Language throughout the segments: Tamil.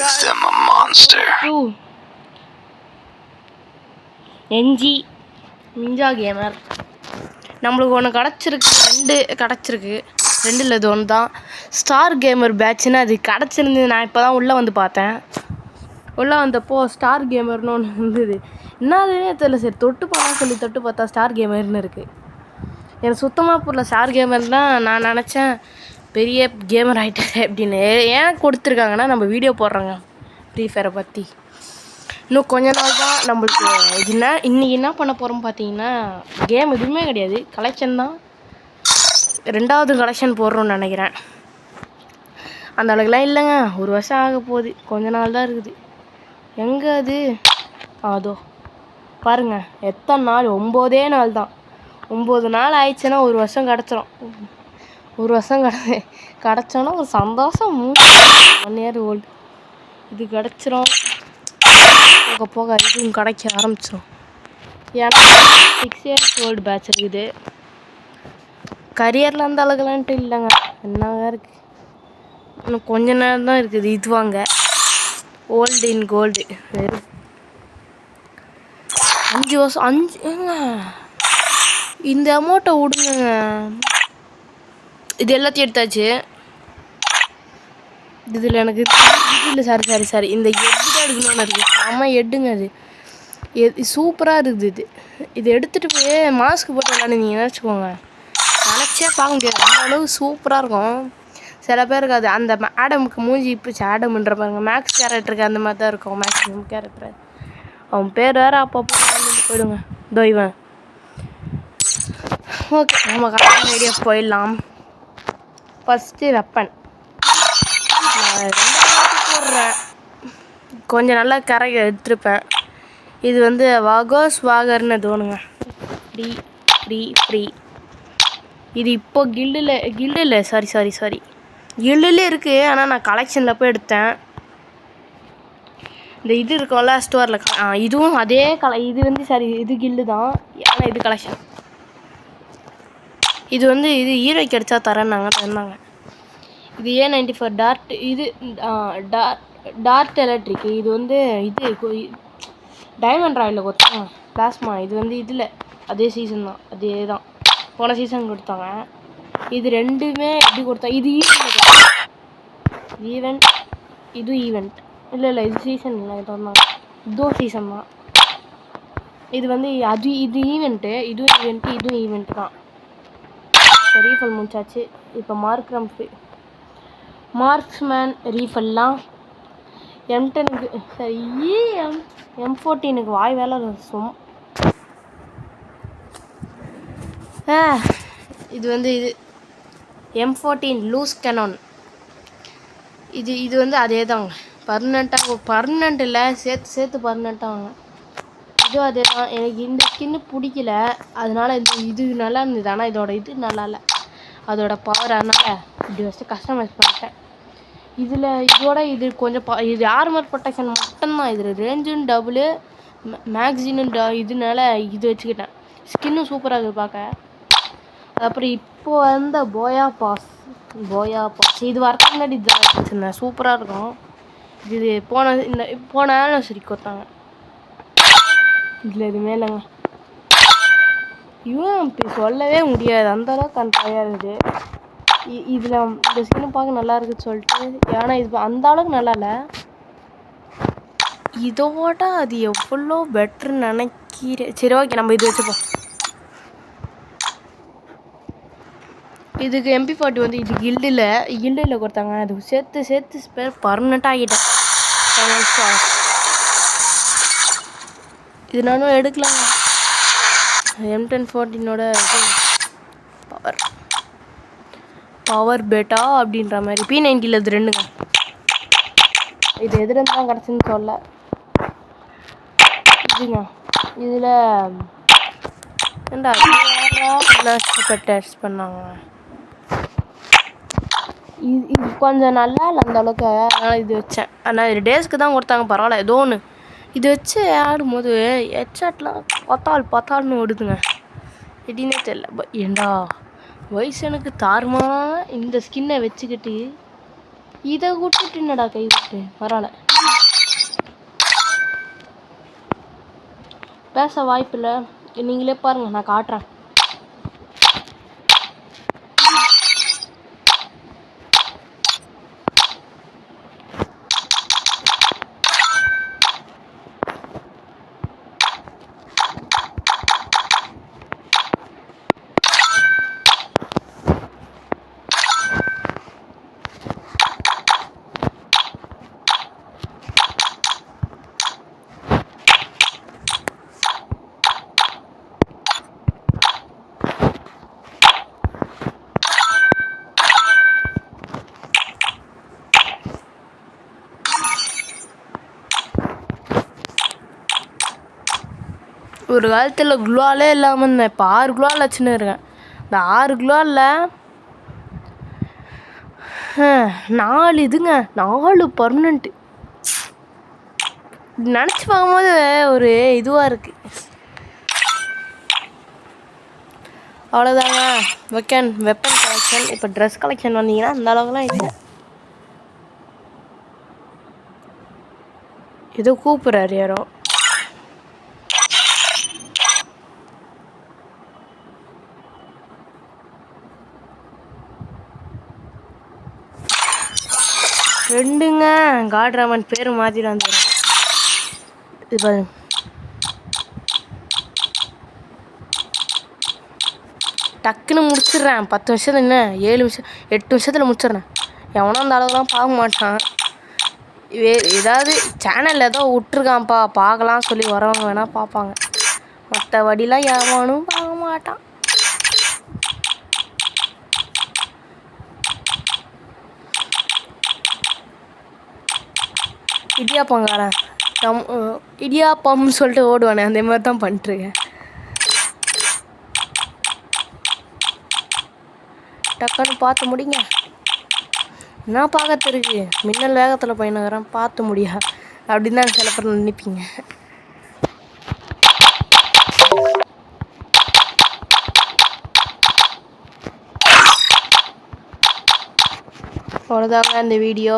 Give them a monster. NG ninja gamer நம்மளுக்கு ஒன்று கிடச்சிருக்கு, 2 கிடச்சிருக்கு, 2 இல்லை, இது ஒன்று தான். ஸ்டார் கேமர் பேட்ச்னு அது கிடச்சிருந்து. நான் இப்போ தான் உள்ளே வந்து பார்த்தேன். உள்ளே வந்தப்போ ஸ்டார் கேமர்னு ஒன்று இருந்தது. என்னதுன்னே தெரியல. சரி தொட்டு போனால் சொல்லி தொட்டு பார்த்தா ஸ்டார் கேமர்னு இருக்குது. எனக்கு சுத்தமாக புரியல. ஸ்டார் கேமர்னால் நான் நினச்சேன் பெரிய கேமர் ஆகிட்டாரு அப்படின்னு. ஏன் கொடுத்துருக்காங்கன்னா நம்ம வீடியோ போடுறோங்க ஃப்ரீ ஃபயரை பற்றி. இன்னும் கொஞ்ச நாள் தான் நம்மளுக்கு இதுனா. இன்றைக்கி என்ன பண்ண போகிறோம் பார்த்தீங்கன்னா, கேம் எதுவுமே கிடையாது, கலெக்ஷன் தான். 2வது கலெக்ஷன் போடுறோன்னு நினைக்கிறேன். அந்த அளவுக்குலாம் இல்லைங்க. 1 வருஷம் ஆக போகுது, கொஞ்ச நாள் தான் இருக்குது. எங்கே அது? அதோ பாருங்கள், எத்தனை நாள்? 9 நாள் தான். 9 நாள் ஆயிடுச்சுன்னா 1 வருஷம் கிடச்சிரும். 1 வருஷம் கிடச்சோன்னா ஒரு சந்தோஷம். 1 இயர் ஓல்டு இது கிடச்சிரும். போக போக இதுவும் கிடைக்க ஆரம்பிச்சிடும். ஏன்னா 6 இயர்ஸ் ஓல்டு பேட்ச் இருக்குது. கரியரில் அந்த அளவுக்குலான்ட்டு இல்லைங்க, என்னங்க இருக்குது. இன்னும் கொஞ்ச நேரம் தான் இருக்குது. இது வாங்க, ஓல்டு இன் கோல்டு. வெறும் 5 வருஷம். 5 ஏங்க, இந்த அமௌண்ட்டை விடுங்க. இது எல்லாத்தையும் எடுத்தாச்சு. இதில் எனக்கு இல்லை, சாரி இந்த எட்டு தான் எடுக்கணும்னு இருக்குது. செம்ம எடுங்க. அது சூப்பராக இருக்குது. இது எடுத்துகிட்டு போய் மாஸ்க் போட்டு விளாண்டுனீங்கன்னு வச்சுக்கோங்க, நினச்சே பார்க்க முடியாது, அந்த அளவு சூப்பராக இருக்கும். சில பேருக்கு அது அந்த ஆடமுக்கு மூஞ்சி இப்போ ஆடம்ன்ற பாருங்க, மேக்ஸ் கேரக்டருக்கு அந்த மாதிரி தான் இருக்கும். மேக்ஸிமம் கேரக்டர் அவன் பேர் வேறு அப்பப்போ போயிடுங்க. இதோ இவன். ஓகே, நம்ம கரெக்டான ஐடியா போயிடலாம். ஃபஸ்ட்டு வெப்பன் போடுறேன். கொஞ்சம் நல்லா கரையை எடுத்துருப்பேன். இது வந்து வாகோஸ் வாகர்னு தோணுங்க. ஃப்ரீ இது இப்போ கில்டில் சாரி கில்டில் இருக்குது. ஆனால் நான் கலெக்ஷனில் போய் எடுத்தேன். இந்த இது இருக்கும்ல ஸ்டோரில், இதுவும் அதே இது வந்து இது கில்டு தான், ஆனால் இது கலெக்ஷன். இது வந்து இது ஹீரோய்க்கு அடித்தா தந்தாங்க. இது A94 டார்ட். இது டார்ட் எலக்ட்ரிக். இது வந்து இது டைமண்ட் ராயில் கொடுத்தாங்க பிளாஸ்மா. இது வந்து இதில் அதே சீசன் தான், அதே தான் போன சீசன் கொடுத்தாங்க. இது 2மே எப்படி கொடுத்தாங்க? இது ஈவெண்ட், இது ஈவெண்ட் இல்லை இது சீசன் இல்லை, தந்தாங்க. இதுவும் சீசன் தான். இது வந்து இது ஈவெண்ட்டு, இதுவும் ஈவெண்ட்டு தான். ரீஃபல் முடிச்சாச்சு. இப்போ மார்க்ஸ்மேன் ரீஃபல்லாம் M10க்கு சரி, M14க்கு வாய் வேலை சும். இது வந்து இது M14 லூஸ் கெனான். இது வந்து அதே தாங்க, பர்மனெண்ட் இல்லை, சேர்த்து பர்மனெண்ட்டாக வாங்க. இதுவும் அதே தான். எனக்கு இந்த ஸ்கின்னு பிடிக்கல, அதனால இது நல்லா இருந்தது. ஆனால் இதோட இது நல்லா இல்லை, அதோட பவர். அதனால் இப்படி வச்சு கஸ்டமைஸ் பண்ணிட்டேன். இது கொஞ்சம் இது ஆர்மர் ப்ரொடெக்ஷன் மட்டும்தான். இதில் ரேஞ்சும் டபுளு, மேக்ஸினும் இதனால இது வச்சுக்கிட்டேன். ஸ்கின்னும் சூப்பராக இருக்குது பார்க்க. அப்புறம் இப்போ வந்த போயா பாஸ் இது வரதுக்கு முன்னாடி இதான் வச்சுருந்தேன். சூப்பராக இருக்கும். இது போன ஆனிவர்சரி கொடுத்தாங்க. இதில் எதுவுமே இல்லைங்க. UMP சொல்லவே முடியாது, அந்தளவுக்கு கண்ட்ராயாக இருக்குது. இதில் இந்த ஸ்கின்னு பார்க்க நல்லா இருக்குதுன்னு சொல்லிட்டு, ஏன்னா இது அந்த அளவுக்கு நல்லா இல்லை. இதோட அது எவ்வளோ பெட்டர்ன்னு நினைக்கிறேன். சரி ஓகே, நம்ம இது வச்சுப்போம். இதுக்கு MP40 வந்து இது கில்டில் கொடுத்தாங்க. அது சேர்த்து பர்மனெண்ட்டாக ஆகிட்டேன். இது நானும் எடுக்கலாம். M1014ஓட பவர் பேட்டா அப்படின்ற மாதிரி. P90 இது 2ங்க. இது எதுலேருந்து தான் கிடச்சுன்னு சொல்ல. இதுங்க, இதில் டெஸ்ட் பண்ணாங்க. இது கொஞ்சம் நல்லா இல்லை அந்த அளவுக்கு, அதனால் இது வச்சேன். ஆனால் இது டேஸ்க்கு தான் கொடுத்தாங்க, பரவாயில்ல ஏதோ ஒன்று. இது வச்சு ஆடும்போது ஹெட்ஷாட்லாம் பத்தால்னு ஓடுதுங்க, எப்படின்னே தெரியல. ஏண்டா வயசனுக்கு தாறுமா இந்த ஸ்கின்னை வச்சுக்கிட்டு இதை விட்டுட்டு என்னடா கை விட்டு பரவாயில்ல, பேச வாய்ப்பில்லை. நீங்களே பாருங்கள், நான் காட்டுறேன். ஒரு காலத்தில் குளோவாலே இல்லாமல் இருந்தேன். இப்போ 6 குளோவில் வச்சுன்னு இருக்கேன். இந்த 6 குளோவில் 4 இதுங்க, 4 பர்மனெண்ட்டு. நினச்சி பார்க்கும்போது ஒரு இதுவாக இருக்குது. அவ்வளோதாங்க வெப்பன் கலெக்ஷன். இப்போ ட்ரெஸ் கலெக்ஷன் வந்தீங்கன்னா அந்த அளவுக்குலாம் இல்லை. ஏதோ கூப்பிட்றாரு யாரோ. ரெண்டுங்க காட்ராமன் பேர் மாற்றிட்டு வந்துடுறேன். இது பாருங்க, டக்குன்னு முடிச்சிடுறேன். 10 நிமிஷத்துல என்ன 7 நிமிஷம் 8 நிமிஷத்தில் முடிச்சிடுறேன். எவனோ அந்த அளவுலாம் பார்க்க மாட்டான். ஏதாவது சேனலில் ஏதோ விட்டுருக்கான்ப்பா பார்க்கலாம் சொல்லி வரவங்க வேணால் பார்ப்பாங்க. மற்றபடிலாம் எவனும் பார்க்க மாட்டான். இடியாப்பங்காரன் இடியாப்பம்னு சொல்லிட்டு ஓடுவானே, அந்த மாதிரி தான் பண்ணிட்டுருக்கேன். டக்குன்னு பார்த்து முடிங்க. என்ன பார்க்கறது இருக்கு, மின்னல் வேகத்தில் போயினுக்கிறேன், பார்த்து முடியா அப்படின்னு தான் சில பேர் நினைப்பீங்க. அவ்வளோதாங்க இந்த வீடியோ.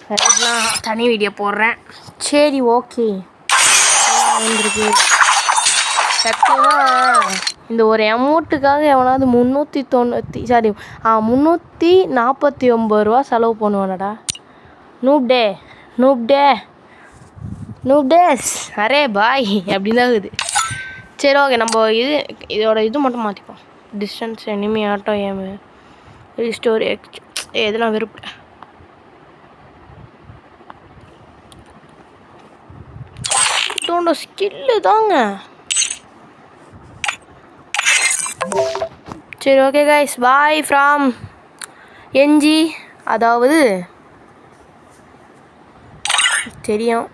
ரைட்லாம் தனி வீடியோ போடுறேன். சரி, ஓகே. வந்துருக்கு சத்தியமாக இந்த ஒரு அமௌண்ட்டுக்காக எவனாவது 349 ரூபா செலவு பண்ணுவானடா. நூப்டேஸ் அரே பாய் அப்படின்னு தான் இருக்குது. சரி, ஓகே. நம்ம இதோட இது மட்டும் மாற்றிப்போம். Distance enemy auto aim story இதெல்லாம் விருப்பம். ஸ்கில்லு தாங்க. சரி, okay guys, bye from NG. அதாவது தெரியும்.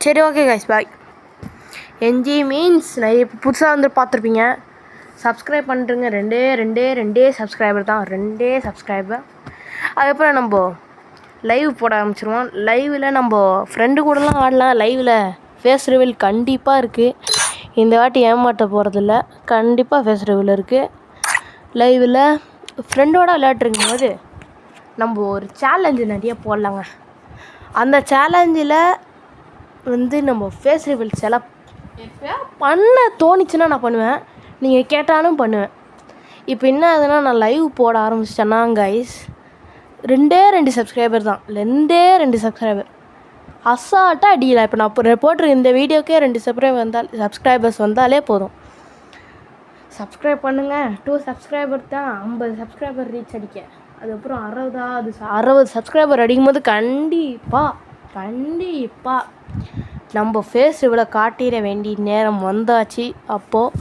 சரி, okay guys, bye. NG means நிறைய புதுசாக வந்து பார்த்துருப்பீங்க. சப்ஸ்கிரைப் பண்ணுறங்க. ரெண்டே சப்ஸ்கிரைபர் தான், 2 சப்ஸ்கிரைபர். அதுக்கப்புறம் நம்ம லைவ் போட ஆரம்பிச்சிருவோம். லைவில் நம்ம ஃப்ரெண்டு கூடலாம் ஆடலாம். லைவில் ஃபேஸ் ரிவீல் கண்டிப்பாக இருக்குது. இந்த வாட்டி ஏமாட்ட போகிறதில்ல, கண்டிப்பாக ஃபேஸ் ரிவீல் இருக்குது. லைவில் ஃப்ரெண்டோட விளையாட்டுருக்கும் போது நம்ம ஒரு சேலஞ்சு நிறைய போடலாங்க. அந்த சேலஞ்சில் வந்து நம்ம ஃபேஸ் ரிவீல் பண்ண தோணிச்சுன்னா நான் பண்ணுவேன், நீங்கள் கேட்டாலும் பண்ணுவேன். இப்போ என்ன ஆகுதுன்னா, நான் லைவ் போட ஆரம்பிச்சிட்டேன்னா கைஸ் 2 சப்ஸ்கிரைபர் தான், 2 சப்ஸ்கிரைபர் அசால்ட்டாக அடிக்கலாம். இப்போ நான் போட்டிருக்க இந்த வீடியோக்கே 2 சப்ஸ்கிரைபர்ஸ் வந்தாலே போதும். சப்ஸ்கிரைப் பண்ணுங்கள். 2 சப்ஸ்கிரைபர் தான் 50 சப்ஸ்கிரைபர் ரீச் அடிக்க. அதுக்கப்புறம் 60 சப்ஸ்கிரைபர் அடிக்கும்போது கண்டிப்பாக நம்ம ஃபேஸ் இவ்வளோ காட்டிட வேண்டிய நேரம் வந்தாச்சு. அப்போது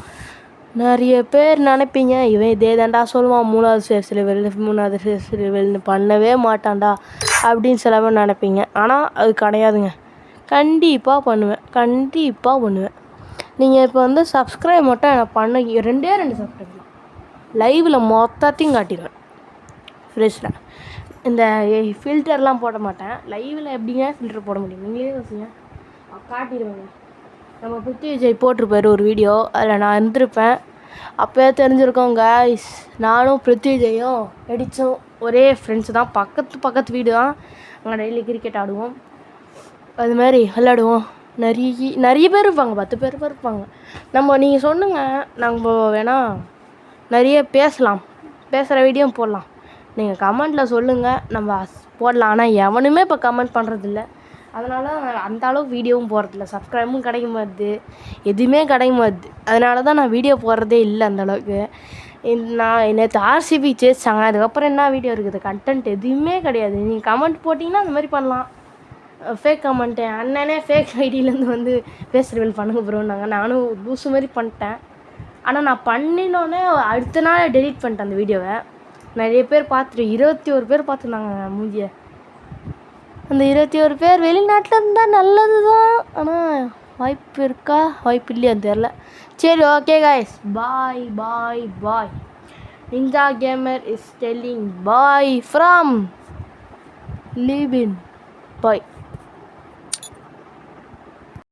நிறைய பேர் நினைப்பீங்க, இவன் இதே தாண்டா சொல்லுவான், 3வது ஃபேஸ் ரிவீல்னு பண்ணவே மாட்டான்டா அப்படின்னு சில பேர் நினைப்பீங்க. ஆனால் அது கிடையாதுங்க. கண்டிப்பாக பண்ணுவேன். நீங்கள் இப்போ வந்து சப்ஸ்கிரைப் மட்டும் எனக்கு பண்ண 2 சப்ஸ்கிரைப் லைவில் மொத்தத்தையும் காட்டிடுவேன். ஃப்ரெஷ்ஷில் இந்த ஃபில்டர்லாம் போட மாட்டேன். லைவில் எப்படிங்க ஃபில்டர் போட முடியும், நீங்களே யோசிங்க. காட்டிடுவேங்க. நம்ம பிருத்தி விஜய் போட்டிருப்பார் ஒரு வீடியோ, அதில் நான் இருந்திருப்பேன். அப்போயே தெரிஞ்சிருக்கோம் guys. நானும் பிருத்விஜயும் எடிச்சும் ஒரே ஃப்ரெண்ட்ஸு தான், பக்கத்து வீடு தான். அங்கே டெய்லி கிரிக்கெட் ஆடுவோம், அது மாதிரி விளையாடுவோம். நிறைய பேர் இருப்பாங்க, 10 பேர் இருப்பாங்க. நீங்கள் சொன்னுங்க, நம்ம வேணால் நிறைய பேசுகிற வீடியோ போடலாம். நீங்கள் கமெண்ட்டில் சொல்லுங்கள், நம்ம போடலாம். ஆனால் எவனுமே இப்போ கமெண்ட் பண்ணுறதில்ல, அதனால அந்த அளவுக்கு வீடியோவும் போடுறதில்ல. சப்ஸ்கிரைபும் கிடைக்க மாட்டுது, எதுவுமே கிடைக்க மாட்டுது. அதனால தான் நான் வீடியோ போடுறதே இல்லை அந்தளவுக்கு. நான் நேற்று ஆர்சிபி ஜெயிச்சாங்க, அதுக்கப்புறம் என்ன வீடியோ இருக்குது? கண்டென்ட் எதுவுமே கிடையாது. நீங்கள் கமெண்ட் போட்டிங்கன்னா அந்த மாதிரி பண்ணலாம். ஃபேக் கமெண்ட்டு, அண்ணனே ஃபேக் ஐடியிலேருந்து வந்து ஃபேஸ் ரிவீல் பண்ணுங்க ப்ரோன்னாங்க. நானும் லூசு மாதிரி பண்ணிட்டேன். ஆனால் நான் பண்ணினோன்னே அடுத்த நாள் டெலீட் பண்ணிட்டேன் அந்த வீடியோவை. நிறைய பேர் பார்த்துட்டு 21 பேர் பார்த்துருந்தாங்க மூஞ்சியை. அந்த 21 பேர் வெளிநாட்டில் இருந்தால் நல்லது தான், ஆனால் வாய்ப்பு இருக்கா வாய்ப்பு இல்லையான்னு தெரில. சரி, okay guys, bye. Ninja gamer is telling bye from Libin. Bye.